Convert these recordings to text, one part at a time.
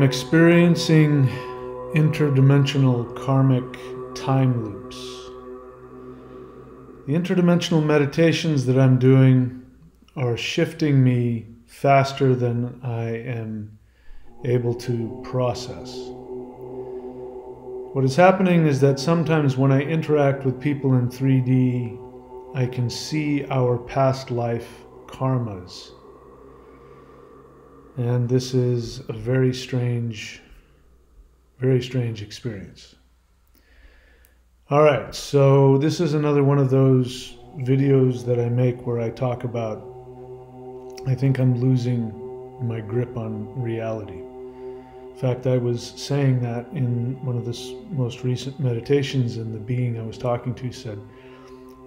experiencing interdimensional karmic time loops. The interdimensional meditations that I'm doing are shifting me faster than I am able to process. What is happening is that sometimes when I interact with people in 3D, I can see our past life karmas. And this is a very strange experience. All right, so this is another one of those videos that I make where I talk about, I think I'm losing my grip on reality. In fact, I was saying that in one of the most recent meditations, and the being I was talking to said,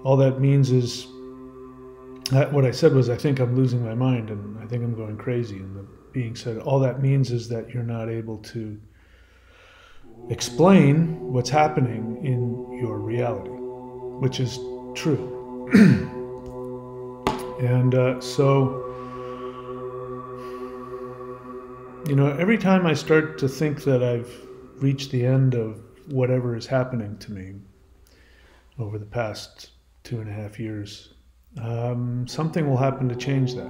all that means is, what I said was, I think I'm losing my mind and I think I'm going crazy. And the being said, all that means is that you're not able to explain what's happening in your reality, which is true. And so, you know, every time I start to think that I've reached the end of whatever is happening to me over the past 2.5 years, something will happen to change that.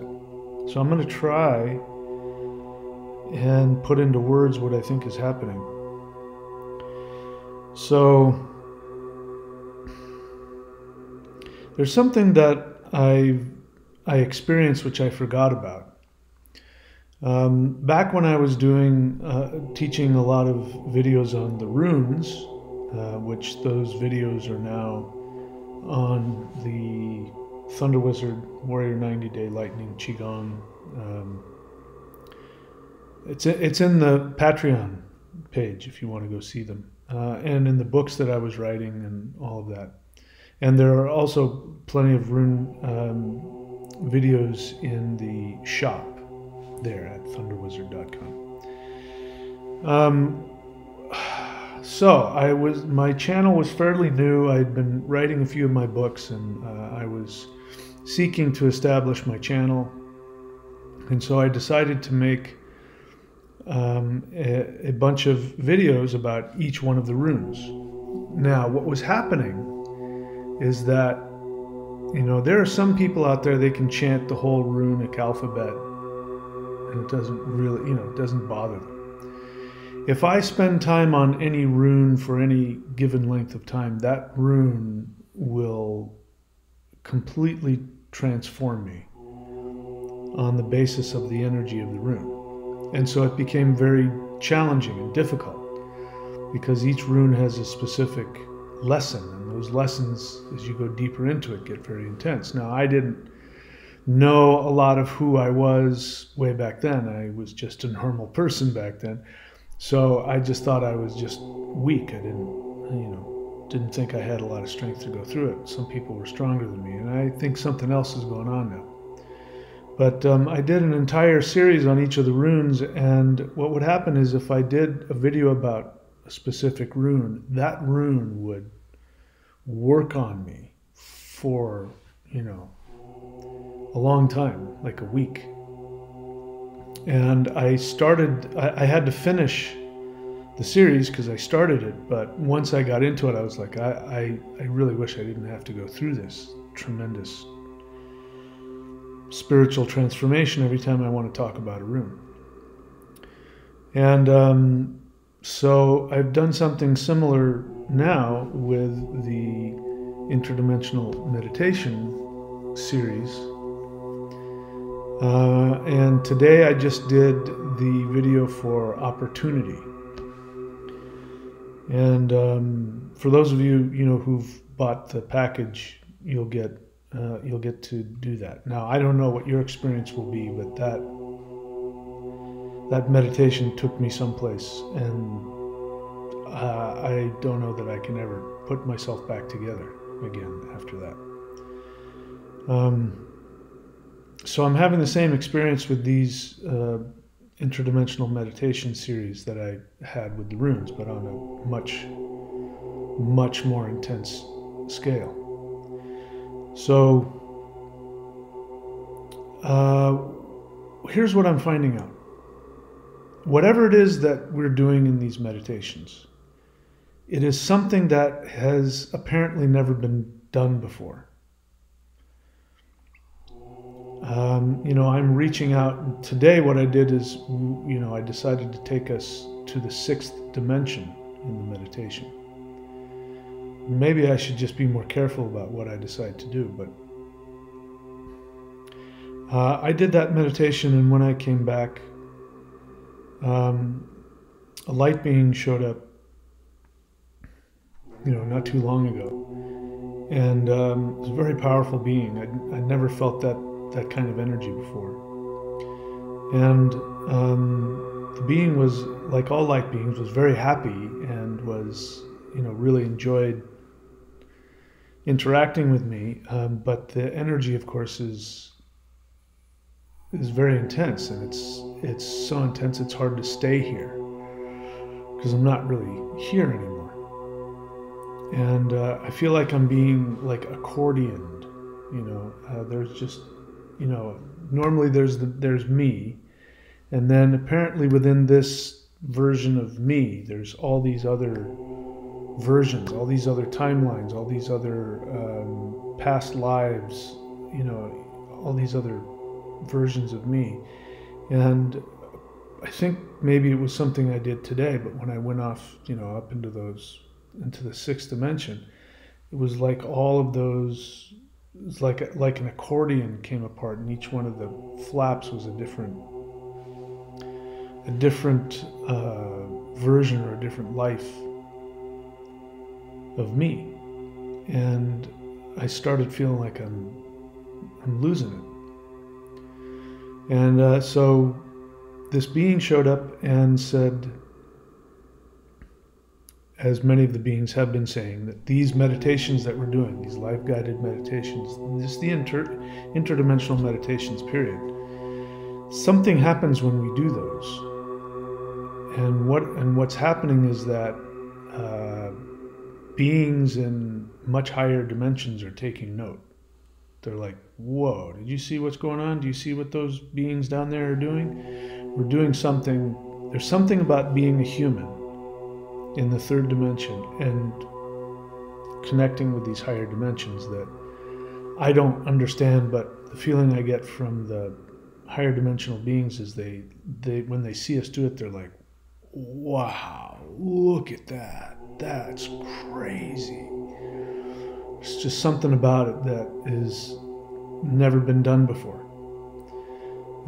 So I'm going to try and put into words what I think is happening. So there's something that I experienced which I forgot about. Back when I was teaching a lot of videos on the runes, which those videos are now on the Thunder Wizard Warrior 90-Day Lightning Qigong. It's in the Patreon page if you want to go see them, and in the books that I was writing and all of that. And there are also plenty of rune videos in the shop there at thunderwizard.com. So my channel was fairly new. I'd been writing a few of my books, and I was seeking to establish my channel. And so I decided to make a bunch of videos about each one of the runes. Now, what was happening is that, you know, there are some people out there, they can chant the whole runic alphabet, and it doesn't really, you know, it doesn't bother them. If I spend time on any rune for any given length of time, that rune will completely transform me on the basis of the energy of the rune. And so it became very challenging and difficult because each rune has a specific lesson, and those lessons, as you go deeper into it, get very intense. Now, I didn't know a lot of who I was way back then. I was just a normal person back then. So I just thought I was just weak. I didn't think I had a lot of strength to go through it. Some people were stronger than me, and I think something else is going on now. But I did an entire series on each of the runes, and what would happen is if I did a video about a specific rune, that rune would work on me for, you know, a long time, like a week. And I had to finish the series because I started it, but once I got into it, I was like, I really wish I didn't have to go through this tremendous spiritual transformation every time I want to talk about a rune. And so I've done something similar now with the Interdimensional Meditation series. And today I just did the video for Opportunity. And for those of you, you know, who've bought the package, you'll get to do that. Now, I don't know what your experience will be, but that meditation took me someplace, and I don't know that I can ever put myself back together again after that. So I'm having the same experience with these interdimensional meditation series that I had with the runes, but on a much more intense scale. So here's what I'm finding out. whatever it is that we're doing in these meditations, it is something that has apparently never been done before. I'm reaching out. Today what I did is, I decided to take us to the 6th dimension in the meditation. Maybe I should just be more careful about what I decide to do, but I did that meditation, and when I came back, a light being showed up, not too long ago, and it was a very powerful being. I'd never felt that kind of energy before, and the being was, like all light beings, was very happy and was, really enjoyed interacting with me, but the energy, of course, is very intense, and it's so intense it's hard to stay here because I'm not really here anymore, and I feel like I'm being like accordioned. There's just, normally there's me, and then apparently within this version of me there's all these other versions, all these other timelines, all these other past lives, all these other versions of me. And I think maybe it was something I did today, but when I went off, up into the 6th dimension, it was like all of those, it was like an accordion came apart, and each one of the flaps was a different version or a different life of me, and I started feeling like I'm losing it. And so this being showed up and said, as many of the beings have been saying, that these meditations that we're doing, these life-guided meditations, just the interdimensional meditations, period, something happens when we do those. And what's happening is that beings in much higher dimensions are taking note. They're like, whoa, did you see what's going on? Do you see what those beings down there are doing? We're doing something. There's something about being a human in the 3rd dimension and connecting with these higher dimensions that I don't understand, but the feeling I get from the higher dimensional beings is they when they see us do it, they're like, wow, look at that. That's crazy. It's just something about it that is never been done before.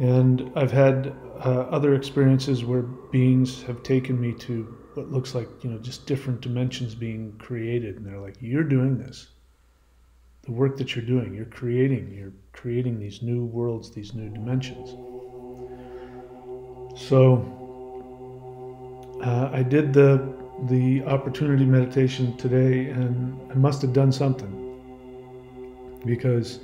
And I've had other experiences where beings have taken me to what looks like, just different dimensions being created. And they're like, you're doing this. The work that you're doing, you're creating these new worlds, these new dimensions. So I did the opportunity meditation today, and I must have done something, because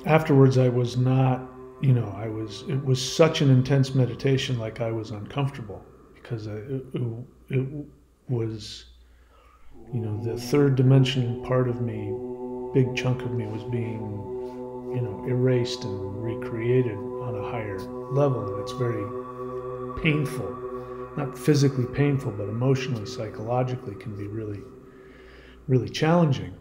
afterwards I was not, it was such an intense meditation, like I was uncomfortable, because it was, the 3rd dimension part of me, big chunk of me, was being, erased and recreated on a higher level, and it's very painful. Not physically painful, but emotionally, psychologically can be really, really challenging.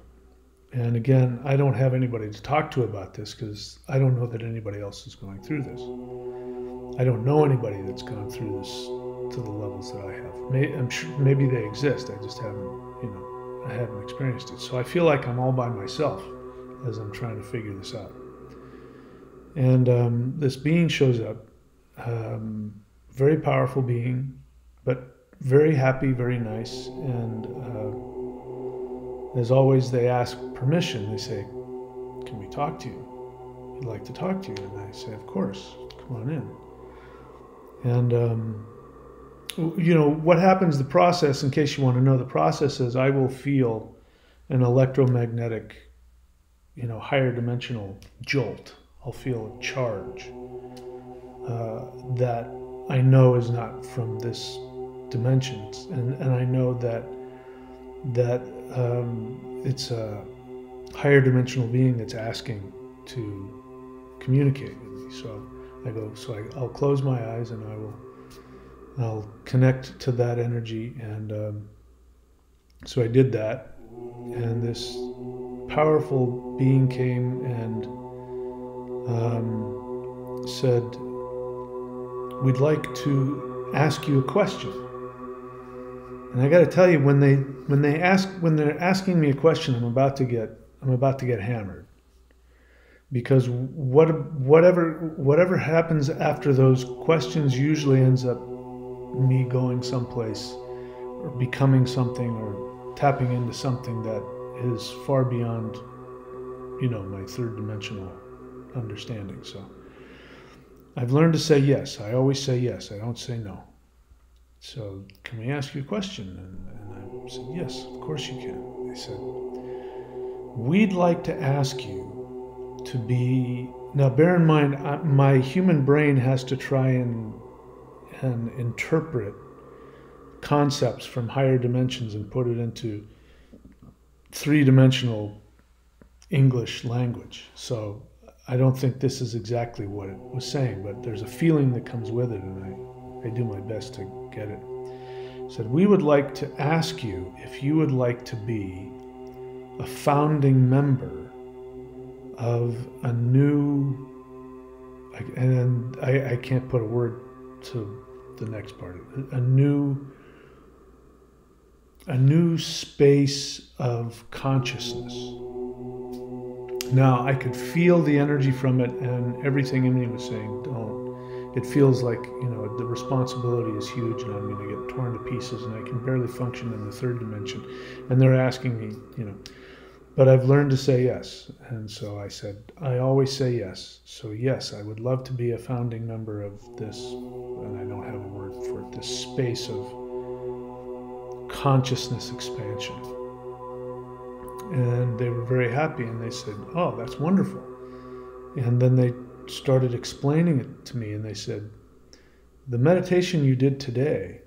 And again, I don't have anybody to talk to about this because I don't know that anybody else is going through this. I don't know anybody that's gone through this to the levels that I have. I'm sure maybe they exist. I just haven't, I haven't experienced it. So I feel like I'm all by myself as I'm trying to figure this out. And this being shows up, very powerful being, but very happy, very nice. And as always, they ask permission. They say, can we talk to you? We'd like to talk to you. And I say, of course, come on in. And, what happens, the process, in case you want to know, the process is I will feel an electromagnetic, higher dimensional jolt. I'll feel a charge that I know is not from this dimension. And I know that it's a higher dimensional being that's asking to communicate with me. So I'll close my eyes and I'll connect to that energy. And so I did that, and this powerful being came and said, "We'd like to ask you a question." And I got to tell you, when they're asking me a question, I'm about to get hammered, because whatever happens after those questions usually ends up me going someplace or becoming something or tapping into something that is far beyond, my third dimensional understanding. So I've learned to say yes. I always say yes. I don't say no. So, can we ask you a question? And I said, yes, of course you can. They said, we'd like to ask you to be, now bear in mind, my human brain has to try and interpret concepts from higher dimensions and put it into three-dimensional English language. So I don't think this is exactly what it was saying, but there's a feeling that comes with it, and I do my best to get it. It said, we would like to ask you if you would like to be a founding member of a new, and I can't put a word to the next part, a new space of consciousness. Now, I could feel the energy from it, and everything in me was saying, don't. It feels like, the responsibility is huge, and I'm going to get torn to pieces, and I can barely function in the third dimension. And they're asking me, but I've learned to say yes. And so I said, I always say yes. So yes, I would love to be a founding member of this, and I don't have a word for it, this space of consciousness expansion. And they were very happy, and they said, oh, that's wonderful. And then they started explaining it to me, and they said, the meditation you did today,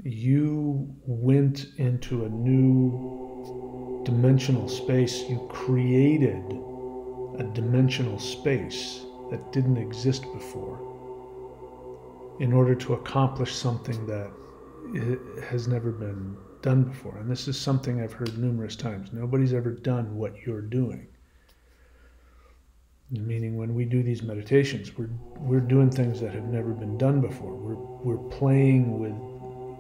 you went into a new dimensional space. You created a dimensional space that didn't exist before in order to accomplish something that has never been done before. And this is something I've heard numerous times. Nobody's ever done what you're doing. Meaning, when we do these meditations, we're doing things that have never been done before. We're playing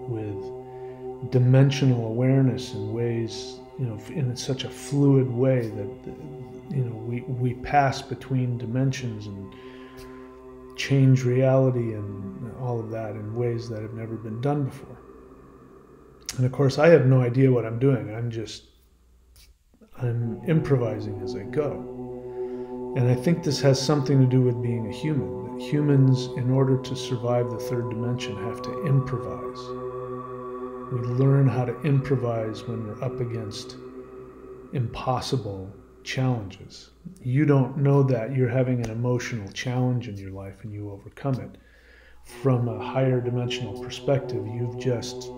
with dimensional awareness in ways, in such a fluid way that we pass between dimensions and change reality and all of that in ways that have never been done before. And of course, I have no idea what I'm doing. I'm improvising as I go. And I think this has something to do with being a human. That humans, in order to survive the third dimension, have to improvise. We learn how to improvise when we're up against impossible challenges. You don't know that you're having an emotional challenge in your life and you overcome it. From a higher dimensional perspective, you've just,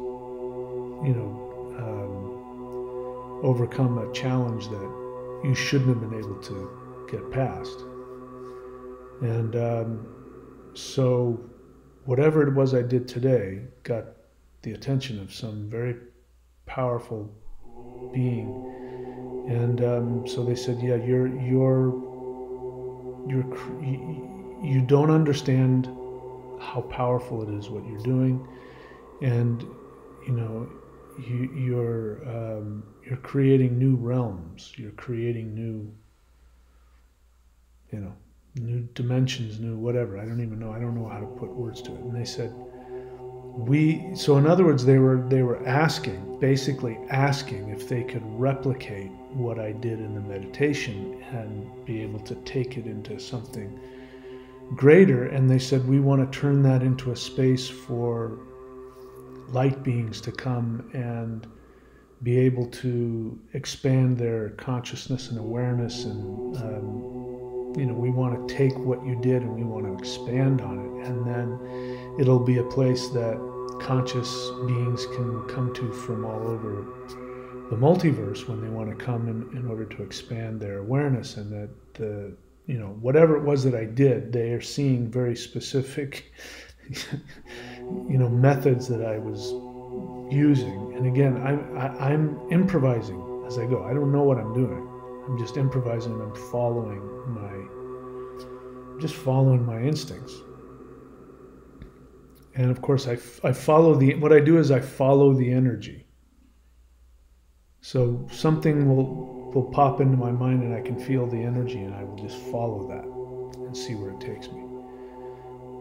overcome a challenge that you shouldn't have been able to get past. And so whatever it was I did today got the attention of some very powerful being. And so they said, yeah, you don't understand how powerful it is what you're doing, and you're creating new realms. You're creating new dimensions, new whatever. I don't even know. I don't know how to put words to it. And they said, so in other words, they were basically asking if they could replicate what I did in the meditation and be able to take it into something greater. And they said, we want to turn that into a space for light beings to come and be able to expand their consciousness and awareness. And we want to take what you did and we want to expand on it, and then it'll be a place that conscious beings can come to from all over the multiverse when they want to come in order to expand their awareness, and that whatever it was that I did, they are seeing very specific, methods that I was using. And again, I'm improvising as I go. I don't know what I'm doing. I'm just improvising, and I'm just following my instincts. And of course, I follow what I do is I follow the energy. So something will pop into my mind, and I can feel the energy, and I will just follow that and see where it takes me.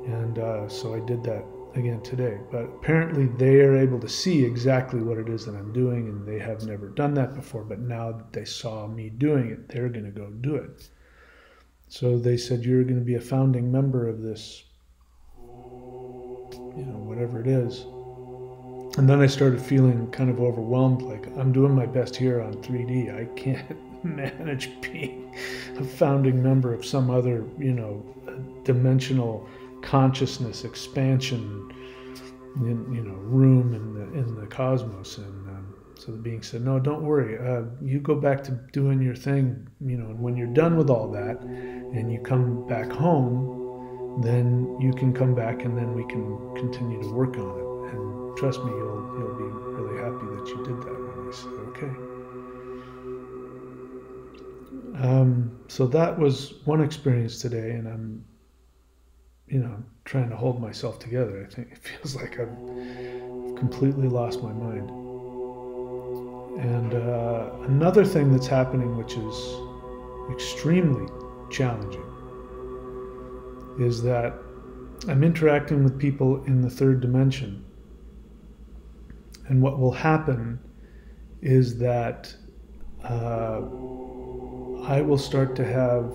And so I did that again today. But apparently they are able to see exactly what it is that I'm doing, and they have never done that before. But now that they saw me doing it, they're going to go do it. So they said, you're going to be a founding member of this, whatever it is. And then I started feeling kind of overwhelmed, like I'm doing my best here on 3D. I can't manage being a founding member of some other, dimensional consciousness expansion, room in the cosmos. And so the being said, no, don't worry. You go back to doing your thing, and when you're done with all that and you come back home, then you can come back and then we can continue to work on it. And trust me, you'll be really happy that you did that. And I said, okay. So that was one experience today, and I'm, trying to hold myself together. I think it feels like I've completely lost my mind. And another thing that's happening, which is extremely challenging, is that I'm interacting with people in the third dimension. And what will happen is that I will start to have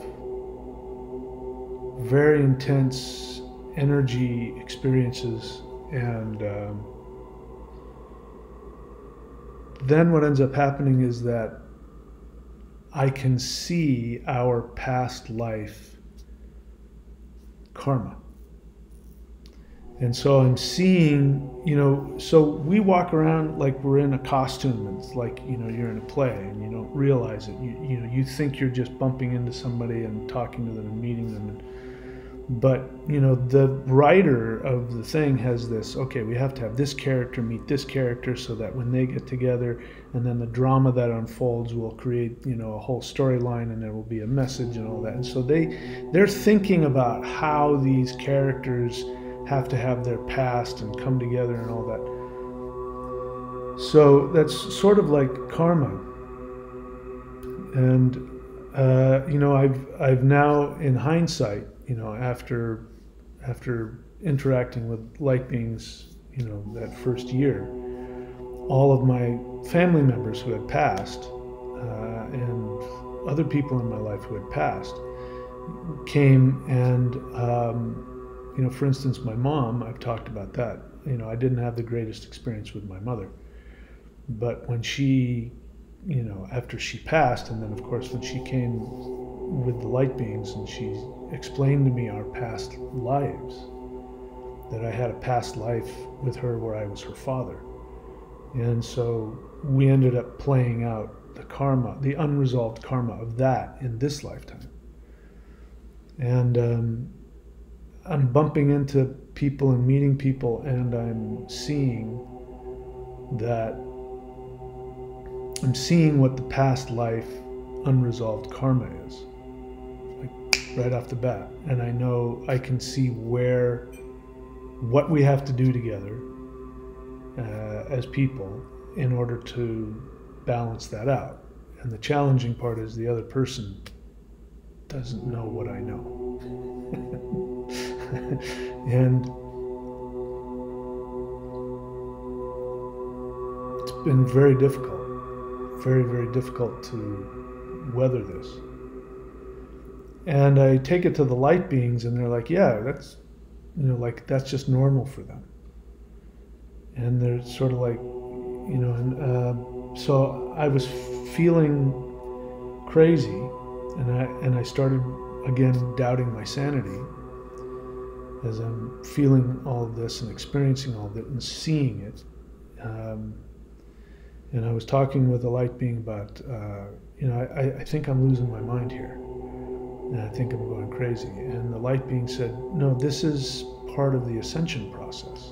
very intense energy experiences, and then what ends up happening is that I can see our past life karma. And so I'm seeing, so we walk around like we're in a costume. It's like, you're in a play and you don't realize it. You think you're just bumping into somebody and talking to them and meeting them. But, the writer of the thing has this, okay, we have to have this character meet this character so that when they get together, and then the drama that unfolds will create, a whole storyline, and there will be a message and all that. And so they're thinking about how these characters have to have their past and come together and all that. So that's sort of like karma. And, I've now, in hindsight, after interacting with light beings, that first year, all of my family members who had passed and other people in my life who had passed came and, for instance, my mom, I've talked about that. I didn't have the greatest experience with my mother. But when she, after she passed, and then of course when she came with the light beings and she explained to me our past lives, that I had a past life with her where I was her father. And so we ended up playing out the karma, the unresolved karma of that in this lifetime. And I'm bumping into people and meeting people, and I'm seeing what the past life unresolved karma is, like right off the bat. And I know I can see what we have to do together as people in order to balance that out. And the challenging part is the other person doesn't know what I know. And it's been very difficult, very, very difficult to weather this. And I take it to the light beings, and they're like, yeah, that's, that's just normal for them. And they're sort of like, so I was feeling crazy, and I started again doubting my sanity as I'm feeling all of this and experiencing all of it and seeing it. And I was talking with a light being about, I think I'm losing my mind here. And I think I'm going crazy. And the light being said, no, this is part of the ascension process.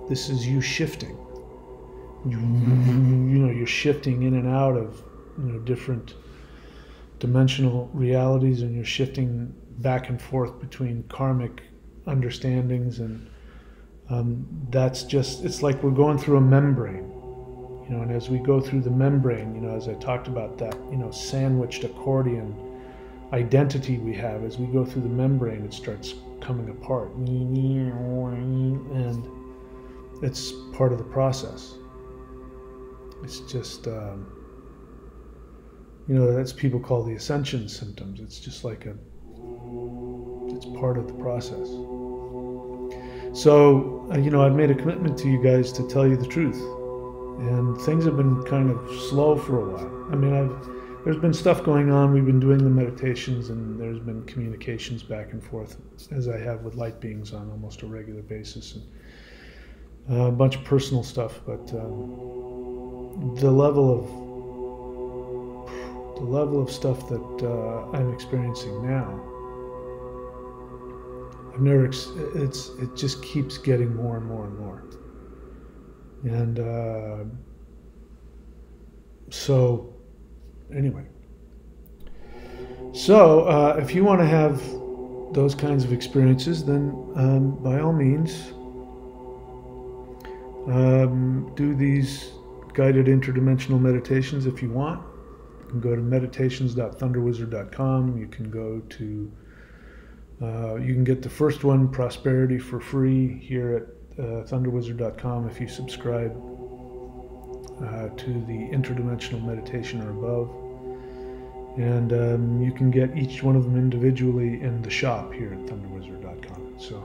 This is you shifting. You're shifting in and out of, different dimensional realities, and you're shifting back and forth between karmic understandings, and that's just, it's like we're going through a membrane, and as we go through the membrane, as I talked about that, sandwiched accordion identity we have, as we go through the membrane, it starts coming apart, and it's part of the process. It's just, that's people call the ascension symptoms. It's just like it's part of the process. So, I've made a commitment to you guys to tell you the truth. And things have been kind of slow for a while. I mean, there's been stuff going on. We've been doing the meditations, and there's been communications back and forth, as I have with light beings on almost a regular basis, and a bunch of personal stuff. But the level of stuff that I'm experiencing now, I've never. It just keeps getting more and more and more. And so, anyway. So, if you want to have those kinds of experiences, then by all means, do these guided interdimensional meditations if you want. You can go to meditations.thunderwizard.com. You can go to, you can get the first one, Prosperity, for free here at thunderwizard.com if you subscribe to the interdimensional meditation or above. And you can get each one of them individually in the shop here at thunderwizard.com. So,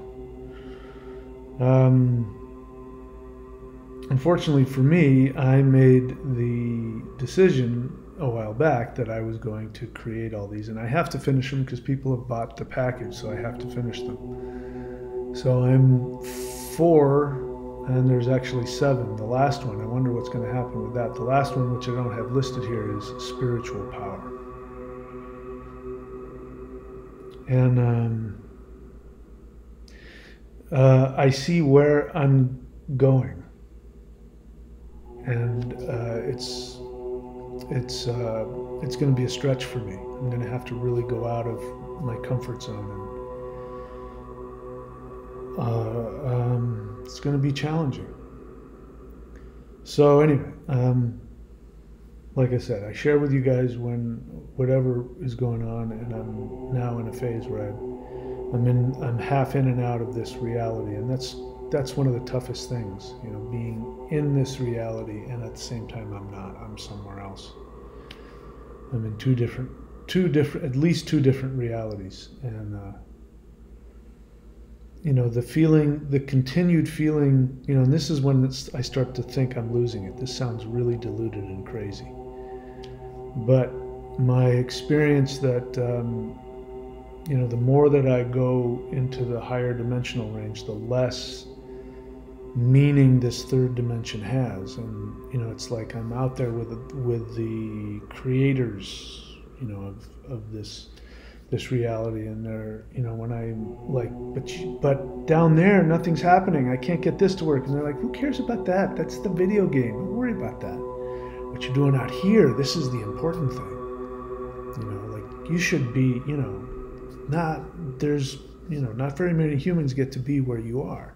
unfortunately for me, I made the decision a while back that I was going to create all these, and I have to finish them because people have bought the package, so I have to finish them. So I'm 4, and there's actually 7. The last one, I wonder what's going to happen with that. The last one, which I don't have listed here, is Spiritual Power. And I see where I'm going, and it's going to be a stretch for me. I'm going to have to really go out of my comfort zone, and it's going to be challenging. So anyway, like I said, I share with you guys when whatever is going on, and I'm now in a phase where I'm half in and out of this reality, and that's one of the toughest things, being in this reality, and at the same time I'm not. I'm somewhere else. I'm in at least two different realities, and the continued feeling, and this is when I start to think I'm losing it. This sounds really diluted and crazy, but my experience that the more that I go into the higher dimensional range, the less meaning this third dimension has. And it's like I'm out there with the creators of this reality, and they're when I'm like, but down there nothing's happening, I can't get this to work, and they're like, who cares about that? That's the video game, don't worry about that. What you're doing out here, this is the important thing. Like you should be, not very many humans get to be where you are.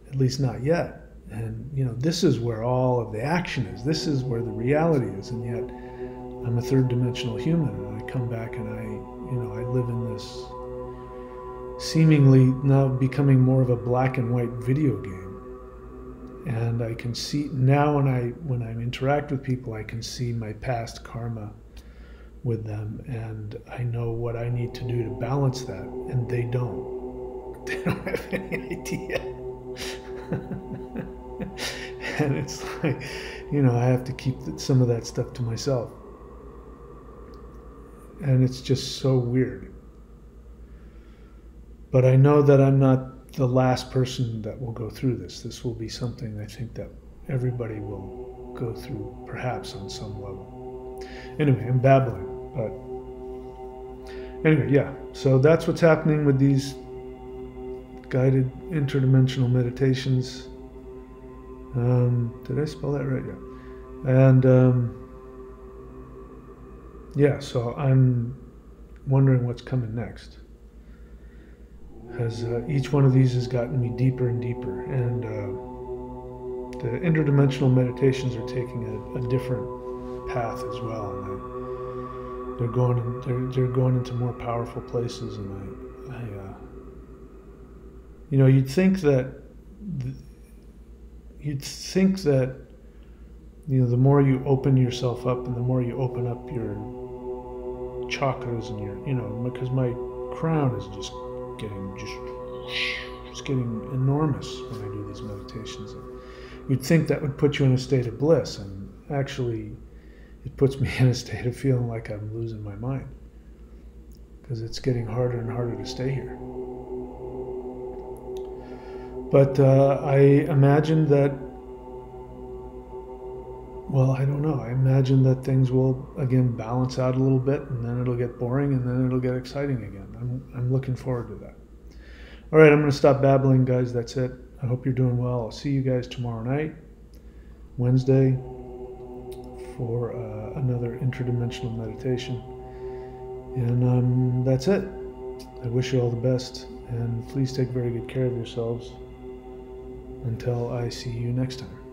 At least not yet. And, this is where all of the action is. This is where the reality is. And yet I'm a third dimensional human, and I come back and I live in this seemingly now becoming more of a black and white video game. And I can see now when I interact with people, I can see my past karma with them, and I know what I need to do to balance that, and they don't. They don't have any idea. And it's like, I have to keep some of that stuff to myself. And it's just so weird. But I know that I'm not the last person that will go through this. This will be something I think that everybody will go through, perhaps on some level. Anyway, I'm babbling, but Anyway, yeah. So that's what's happening with these guided interdimensional meditations. Did I spell that right? Yeah. And yeah, so I'm wondering what's coming next. As each one of these has gotten me deeper and deeper, and the interdimensional meditations are taking a different path as well, and they're going into more powerful places, and I you know, you'd think that you know, the more you open yourself up and the more you open up your chakras and your, you know, because my crown is just getting enormous when I do these meditations. You'd think that would put you in a state of bliss, and actually it puts me in a state of feeling like I'm losing my mind, because it's getting harder and harder to stay here. But I imagine that, well, I don't know. I imagine that things will again balance out a little bit, and then it'll get boring, and then it'll get exciting again. I'm looking forward to that. All right, I'm going to stop babbling, guys. That's it. I hope you're doing well. I'll see you guys tomorrow night, Wednesday, for another interdimensional meditation. And that's it. I wish you all the best, and please take very good care of yourselves until I see you next time.